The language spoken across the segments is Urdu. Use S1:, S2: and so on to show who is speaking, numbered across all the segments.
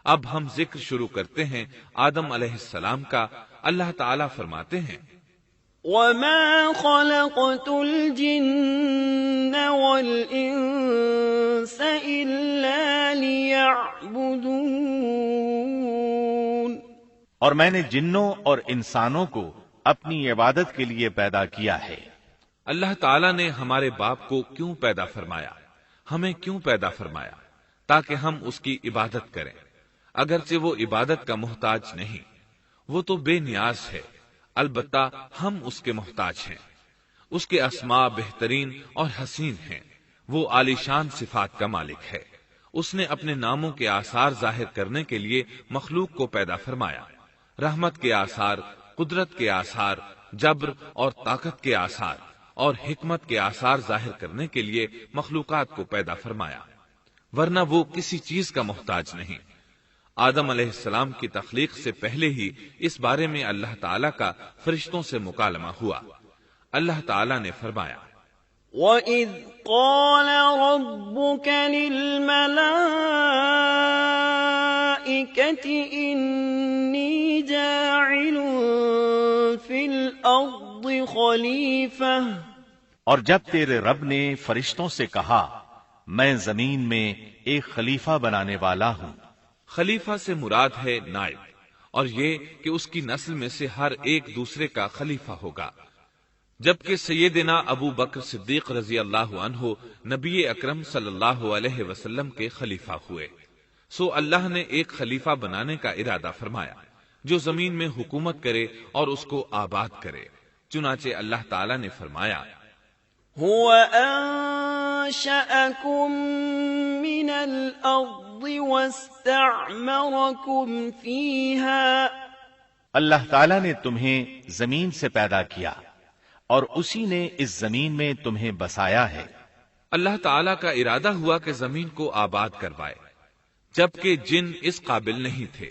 S1: اب ہم ذکر شروع کرتے ہیں آدم علیہ السلام کا۔ اللہ تعالیٰ فرماتے ہیں
S2: وَمَا خَلَقْتُ الْجِنَّ وَالْإِنسَ إِلَّا لِيَعْبُدُونَ،
S3: اور میں نے جنوں اور انسانوں کو اپنی عبادت کے لیے پیدا کیا ہے۔
S1: اللہ تعالیٰ نے ہمارے باپ کو کیوں پیدا فرمایا، ہمیں کیوں پیدا فرمایا؟ تاکہ ہم اس کی عبادت کریں، اگرچہ وہ عبادت کا محتاج نہیں، وہ تو بے نیاز ہے، البتہ ہم اس کے محتاج ہیں۔ اس کے اسماء بہترین اور حسین ہیں، وہ عالی شان صفات کا مالک ہے۔ اس نے اپنے ناموں کے آثار ظاہر کرنے کے لیے مخلوق کو پیدا فرمایا، رحمت کے آثار، قدرت کے آثار، جبر اور طاقت کے آثار اور حکمت کے آثار ظاہر کرنے کے لیے مخلوقات کو پیدا فرمایا، ورنہ وہ کسی چیز کا محتاج نہیں۔ آدم علیہ السلام کی تخلیق سے پہلے ہی اس بارے میں اللہ تعالیٰ کا فرشتوں سے مکالمہ ہوا۔ اللہ تعالیٰ نے فرمایا
S2: وَإِذْ قَالَ رَبُّكَ لِلْمَلَائِكَةِ إِنِّي جَاعِلٌ فِي الْأَرْضِ خَلِيفَةً،
S3: اور جب تیرے رب نے فرشتوں سے کہا میں زمین میں ایک خلیفہ بنانے والا ہوں۔
S1: خلیفہ سے مراد ہے نائب، اور یہ کہ اس کی نسل میں سے ہر ایک دوسرے کا خلیفہ ہوگا۔ جبکہ سیدنا ابو بکر صدیق رضی اللہ عنہ نبی اکرم صلی اللہ علیہ وسلم کے خلیفہ ہوئے، سو اللہ نے ایک خلیفہ بنانے کا ارادہ فرمایا جو زمین میں حکومت کرے اور اس کو آباد کرے۔ چنانچہ اللہ تعالیٰ نے فرمایا
S2: هُوَ أَنشَأَكُم مِّنَ الْأَرْضِ وَاسْتَعْمَرَكُمْ فِيهَا،
S3: اللہ تعالیٰ نے تمہیں زمین سے پیدا کیا اور اسی نے اس زمین میں تمہیں بسایا ہے۔
S1: اللہ تعالیٰ کا ارادہ ہوا کہ زمین کو آباد کروائے، جبکہ جن اس قابل نہیں تھے،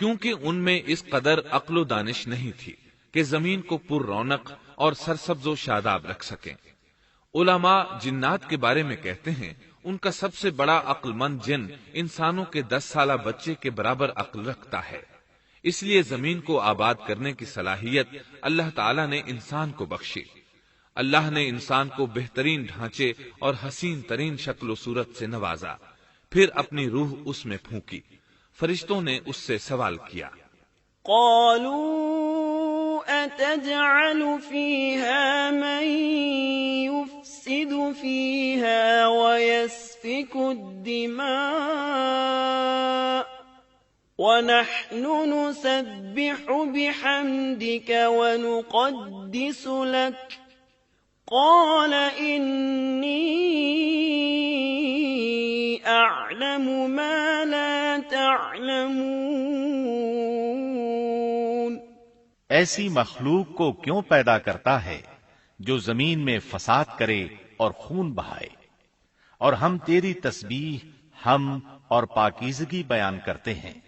S1: کیونکہ ان میں اس قدر عقل و دانش نہیں تھی کہ زمین کو پر رونق اور سرسبز و شاداب رکھ سکیں۔ علماء جنات کے بارے میں کہتے ہیں ان کا سب سے بڑا عقل مند جن انسانوں کے 10 سالہ بچے کے برابر عقل رکھتا ہے، اس لیے زمین کو آباد کرنے کی صلاحیت اللہ تعالیٰ نے انسان کو بخشی۔ اللہ نے انسان کو بہترین ڈھانچے اور حسین ترین شکل و صورت سے نوازا، پھر اپنی روح اس میں پھونکی۔ فرشتوں نے اس سے سوال کیا
S2: قالوا أتجعل فيها من يفسد فيها ويسفك الدماء ونحن نسبح بحمدك ونقدس لك قال إني أعلم ما لا تعلمون،
S3: ایسی مخلوق کو کیوں پیدا کرتا ہے جو زمین میں فساد کرے اور خون بہائے؟ اور ہم تیری تسبیح، حمد اور پاکیزگی بیان کرتے ہیں۔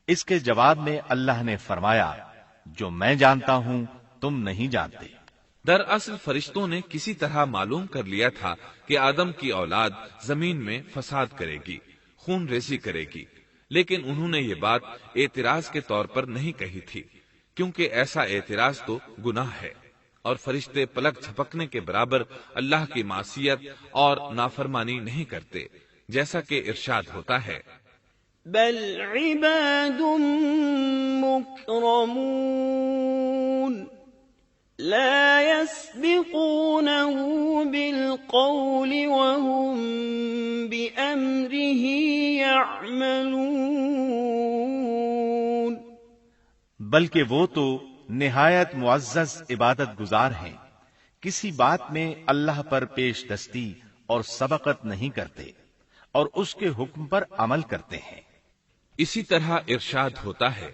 S3: اس کے جواب میں اللہ نے فرمایا جو میں جانتا ہوں تم نہیں جانتے۔
S1: دراصل فرشتوں نے کسی طرح معلوم کر لیا تھا کہ آدم کی اولاد زمین میں فساد کرے گی، خون ریزی کرے گی، لیکن انہوں نے یہ بات اعتراض کے طور پر نہیں کہی تھی، کیونکہ ایسا اعتراض تو گناہ ہے، اور فرشتے پلک جھپکنے کے برابر اللہ کی معصیت اور نافرمانی نہیں کرتے، جیسا کہ ارشاد ہوتا ہے
S2: بل عباد مکرمون لا يسبقونه بالقول وهم بأمره يعملون،
S3: بلکہ وہ تو نہایت معزز عبادت گزار ہیں، کسی بات میں اللہ پر پیش دستی اور سبقت نہیں کرتے اور اس کے حکم پر عمل کرتے ہیں۔
S1: اسی طرح ارشاد ہوتا ہے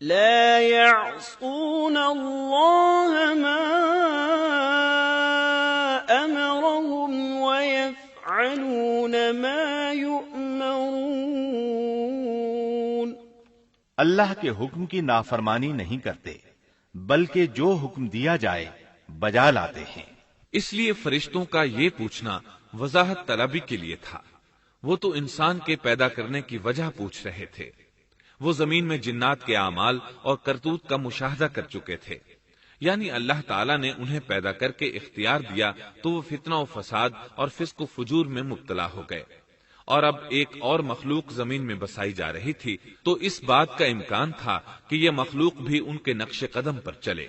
S2: لا يعصون اللہ ما امرهم ويفعلون ما يؤمرون،
S3: اللہ کے حکم کی نافرمانی نہیں کرتے بلکہ جو حکم دیا جائے بجا لاتے ہیں۔
S1: اس لیے فرشتوں کا یہ پوچھنا وضاحت طلبی کے لیے تھا۔ وہ تو انسان کے پیدا کرنے کی وجہ پوچھ رہے تھے۔ وہ زمین میں جنات کے اعمال اور کرتوت کا مشاہدہ کر چکے تھے، یعنی اللہ تعالیٰ نے انہیں پیدا کر کے اختیار دیا تو وہ فتنہ و فساد اور فسق و فجور میں مبتلا ہو گئے، اور اب ایک اور مخلوق زمین میں بسائی جا رہی تھی، تو اس بات کا امکان تھا کہ یہ مخلوق بھی ان کے نقش قدم پر چلے۔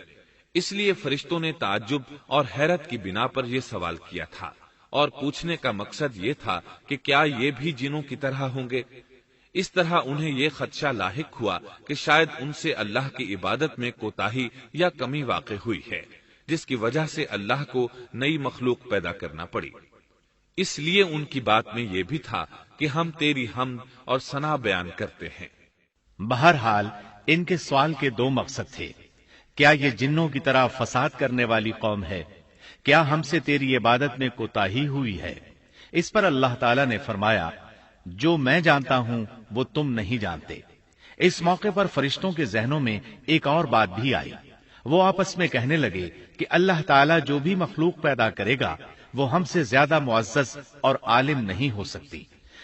S1: اس لیے فرشتوں نے تعجب اور حیرت کی بنا پر یہ سوال کیا تھا، اور پوچھنے کا مقصد یہ تھا کہ کیا یہ بھی جنوں کی طرح ہوں گے؟ اس طرح انہیں یہ خدشہ لاحق ہوا کہ شاید ان سے اللہ کی عبادت میں کوتاہی یا کمی واقع ہوئی ہے، جس کی وجہ سے اللہ کو نئی مخلوق پیدا کرنا پڑی۔ اس لیے ان کی بات میں یہ بھی تھا کہ ہم تیری حمد اور ثنا بیان کرتے ہیں۔
S3: بہرحال ان کے سوال کے دو مقصد تھے۔ کیا یہ جنوں کی طرح فساد کرنے والی قوم ہے؟ کیا ہم سے تیری عبادت میں کوتاہی ہوئی ہے؟ اس پر اللہ تعالیٰ نے فرمایا، جو میں جانتا ہوں وہ تم نہیں جانتے۔ اس موقع پر فرشتوں کے ذہنوں میں ایک اور بات بھی آئی۔ وہ آپس میں کہنے لگے کہ اللہ تعالیٰ جو بھی مخلوق پیدا کرے گا وہ ہم سے زیادہ معزز اور عالم نہیں ہو سکتی۔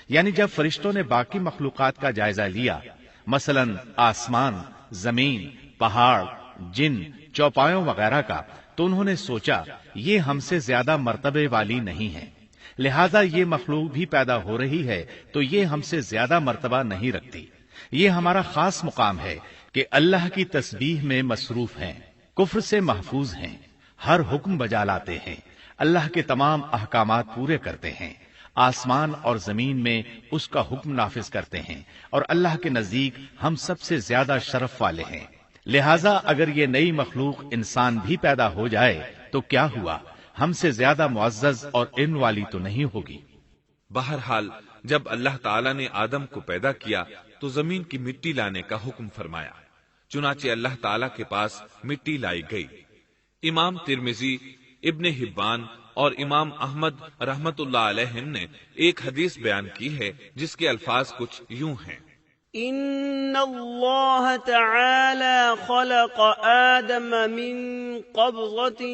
S3: یعنی جب فرشتوں نے باقی مخلوقات کا جائزہ لیا، مثلا آسمان، زمین، پہاڑ، جن، چوپایوں وغیرہ کا، تو انہوں نے سوچا یہ ہم سے زیادہ مرتبے والی نہیں ہے، لہذا یہ مخلوق بھی پیدا ہو رہی ہے تو یہ ہم سے زیادہ مرتبہ نہیں رکھتی۔ یہ ہمارا خاص مقام ہے کہ اللہ کی تسبیح میں مصروف ہیں، کفر سے محفوظ ہیں، ہر حکم بجا لاتے ہیں، اللہ کے تمام احکامات پورے کرتے ہیں، آسمان اور زمین میں اس کا حکم نافذ کرتے ہیں، اور اللہ کے نزدیک ہم سب سے زیادہ شرف والے ہیں۔ لہذا اگر یہ نئی مخلوق انسان بھی پیدا ہو جائے تو کیا ہوا، ہم سے زیادہ معزز اور علم والی تو نہیں ہوگی۔
S1: بہرحال جب اللہ تعالیٰ نے آدم کو پیدا کیا تو زمین کی مٹی لانے کا حکم فرمایا، چنانچہ اللہ تعالیٰ کے پاس مٹی لائی گئی۔ امام ترمذی، ابن حبان اور امام احمد رحمت اللہ علیہم نے ایک حدیث بیان کی ہے جس کے الفاظ کچھ یوں ہیں:
S2: إن الله تعالى خلق آدم من قبضة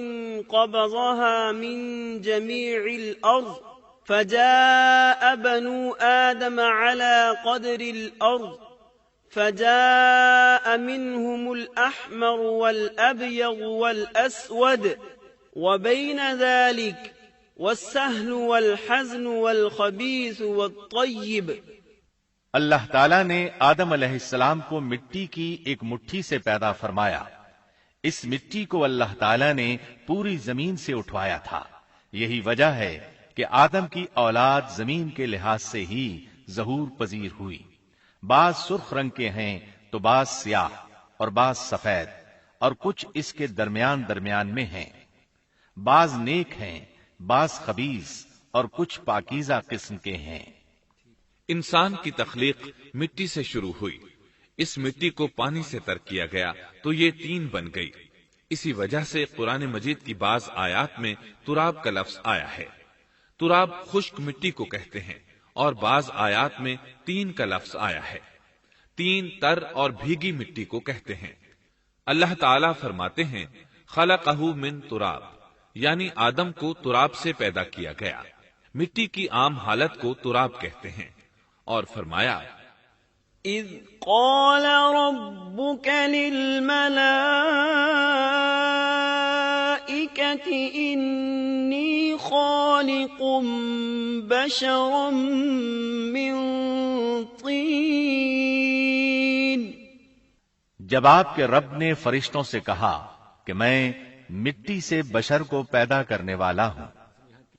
S2: قبضها من جميع الأرض فجاء بنو آدم على قدر الأرض فجاء منهم الأحمر والأبيض والأسود وبين ذلك والسهل والحزن والخبيث والطيب۔
S3: اللہ تعالیٰ نے آدم علیہ السلام کو مٹی کی ایک مٹھی سے پیدا فرمایا۔ اس مٹی کو اللہ تعالیٰ نے پوری زمین سے اٹھوایا تھا۔ یہی وجہ ہے کہ آدم کی اولاد زمین کے لحاظ سے ہی ظہور پذیر ہوئی۔ بعض سرخ رنگ کے ہیں تو بعض سیاہ اور بعض سفید، اور کچھ اس کے درمیان میں ہیں۔ بعض نیک ہیں، بعض خبیث، اور کچھ پاکیزہ قسم کے ہیں۔
S1: انسان کی تخلیق مٹی سے شروع ہوئی، اس مٹی کو پانی سے تر کیا گیا تو یہ تین بن گئی۔ اسی وجہ سے قرآن مجید کی بعض آیات میں تراب کا لفظ آیا ہے۔ تراب خشک مٹی کو کہتے ہیں، اور بعض آیات میں تین کا لفظ آیا ہے۔ تین تر اور بھیگی مٹی کو کہتے ہیں۔ اللہ تعالیٰ فرماتے ہیں خلقہ من تراب، یعنی آدم کو تراب سے پیدا کیا گیا۔ مٹی کی عام حالت کو تراب کہتے ہیں، اور فرمایا
S2: إذ قال ربك للملائكة إني خالق بشرا من طين۔
S3: جب آپ کے رب نے فرشتوں سے کہا کہ میں مٹی سے بشر کو پیدا کرنے والا ہوں۔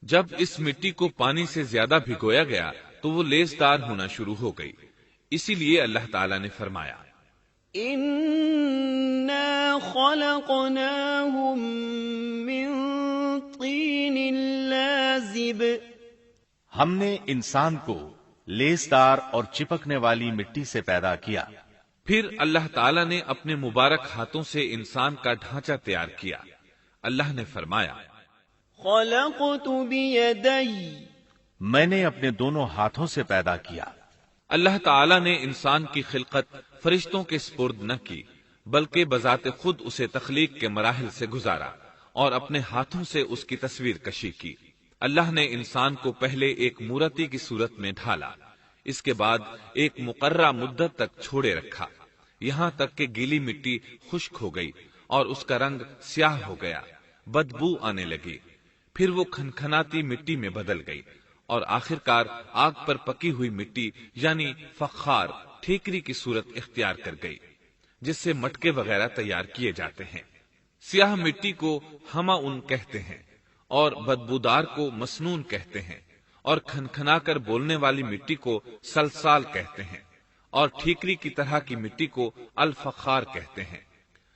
S1: جب اس مٹی کو پانی سے زیادہ بھگویا گیا تو وہ لیسدار ہونا شروع ہو گئی، اسی لیے اللہ تعالیٰ نے فرمایا
S2: إِنَّا خَلَقْنَاهُم مِّن طِينٍ لَازِبٍ۔
S3: ہم نے انسان کو لیسدار اور چپکنے والی مٹی سے پیدا کیا۔
S1: پھر اللہ تعالیٰ نے اپنے مبارک ہاتھوں سے انسان کا ڈھانچہ تیار کیا۔ اللہ نے فرمایا
S2: خَلَقْتُ بِيَدَيَّ،
S3: میں نے اپنے دونوں ہاتھوں سے پیدا کیا۔
S1: اللہ تعالیٰ نے انسان کی خلقت فرشتوں کے سپرد نہ کی، بلکہ بذات خود اسے تخلیق کے مراحل سے گزارا اور اپنے ہاتھوں سے اس کی تصویر کشی کی۔ اللہ نے انسان کو پہلے ایک مورتی کی صورت میں ڈھالا، اس کے بعد ایک مقررہ مدت تک چھوڑے رکھا، یہاں تک کہ گیلی مٹی خشک ہو گئی اور اس کا رنگ سیاہ ہو گیا، بدبو آنے لگی، پھر وہ کھنکھناتی مٹی میں بدل گئی اور آخرکار آگ پر پکی ہوئی مٹی یعنی فخار ٹھیکری کی صورت اختیار کر گئی، جس سے مٹکے وغیرہ تیار کیے جاتے ہیں۔ سیاہ مٹی کو ہما ان کہتے ہیں اور بدبودار کو مسنون کہتے ہیں، اور کھنکھنا کر بولنے والی مٹی کو سلسال کہتے ہیں، اور ٹھیکری کی طرح کی مٹی کو الفخار کہتے ہیں۔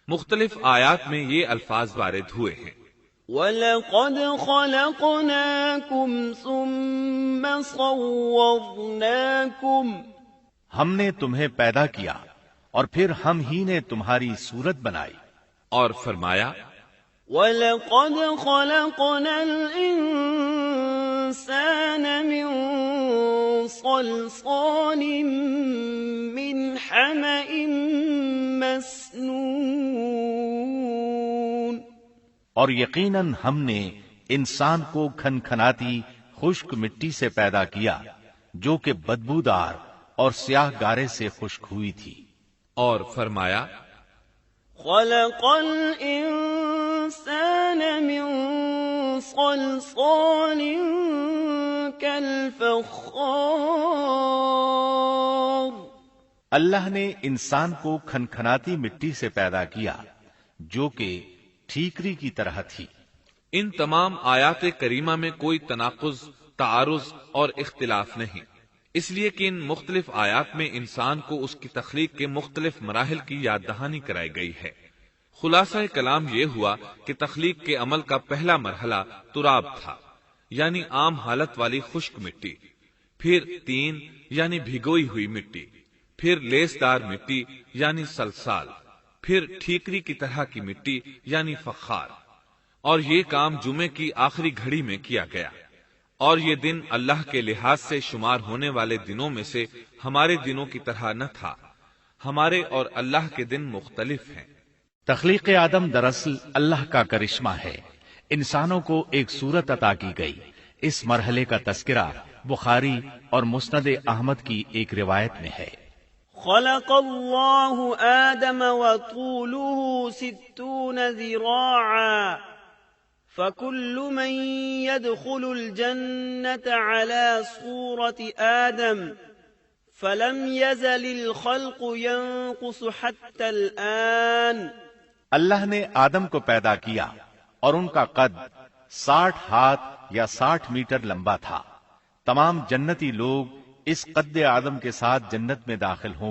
S1: مختلف آیات میں یہ الفاظ وارد ہوئے ہیں۔
S2: وَلَقَدْ خَلَقْنَاكُمْ ثُمَّ صَوَّرْنَاكُمْ
S3: ہم نے تمہیں پیدا کیا اور پھر ہم ہی نے تمہاری صورت بنائی۔
S1: اور فرمایا
S2: وَلَقَدْ خَلَقْنَا الْإِنسَانَ مِنْ صَلْصَالٍ مِنْ حَمَإٍ مَسْنُونٍ
S3: اور یقیناً ہم نے انسان کو کھنکھناتی خشک مٹی سے پیدا کیا جو کہ بدبودار اور سیاہ گارے سے خشک ہوئی تھی۔
S1: اور فرمایا
S2: خلق الانسان من صلصال كالفخار
S3: اللہ نے انسان کو کھنکھناتی مٹی سے پیدا کیا جو کہ ٹھیکری کی طرح تھی۔
S1: ان تمام آیات کریمہ میں کوئی تناقض، تعارض اور اختلاف نہیں، اس لیے کہ ان مختلف آیات میں انسان کو اس کی تخلیق کے مختلف مراحل کی یاد دہانی کرائی گئی ہے۔ خلاصہ کلام یہ ہوا کہ تخلیق کے عمل کا پہلا مرحلہ تراب تھا، یعنی عام حالت والی خشک مٹی، پھر تین یعنی بھگوئی ہوئی مٹی، پھر لیسدار مٹی یعنی سلسال، پھر ٹھیکری کی طرح کی مٹی یعنی فخار، اور یہ کام جمعے کی آخری گھڑی میں کیا گیا۔ اور یہ دن اللہ کے لحاظ سے شمار ہونے والے دنوں میں سے ہمارے دنوں کی طرح نہ تھا، ہمارے اور اللہ کے دن مختلف ہیں۔
S3: تخلیق آدم دراصل اللہ کا کرشمہ ہے، انسانوں کو ایک صورت عطا کی گئی۔ اس مرحلے کا تذکرہ بخاری اور مسند احمد کی ایک روایت میں ہے۔
S2: خلق اللہ آدم وطوله 60 ذراعا فكل من يدخل الجنة على صورة آدم فلم يزل الخلق ينقص حتى الآن۔
S3: اللہ نے آدم کو پیدا کیا اور ان کا قد 60 ہاتھ یا 60 میٹر لمبا تھا۔ تمام جنتی لوگ اس قد آدم کے ساتھ جنت میں داخل ہوں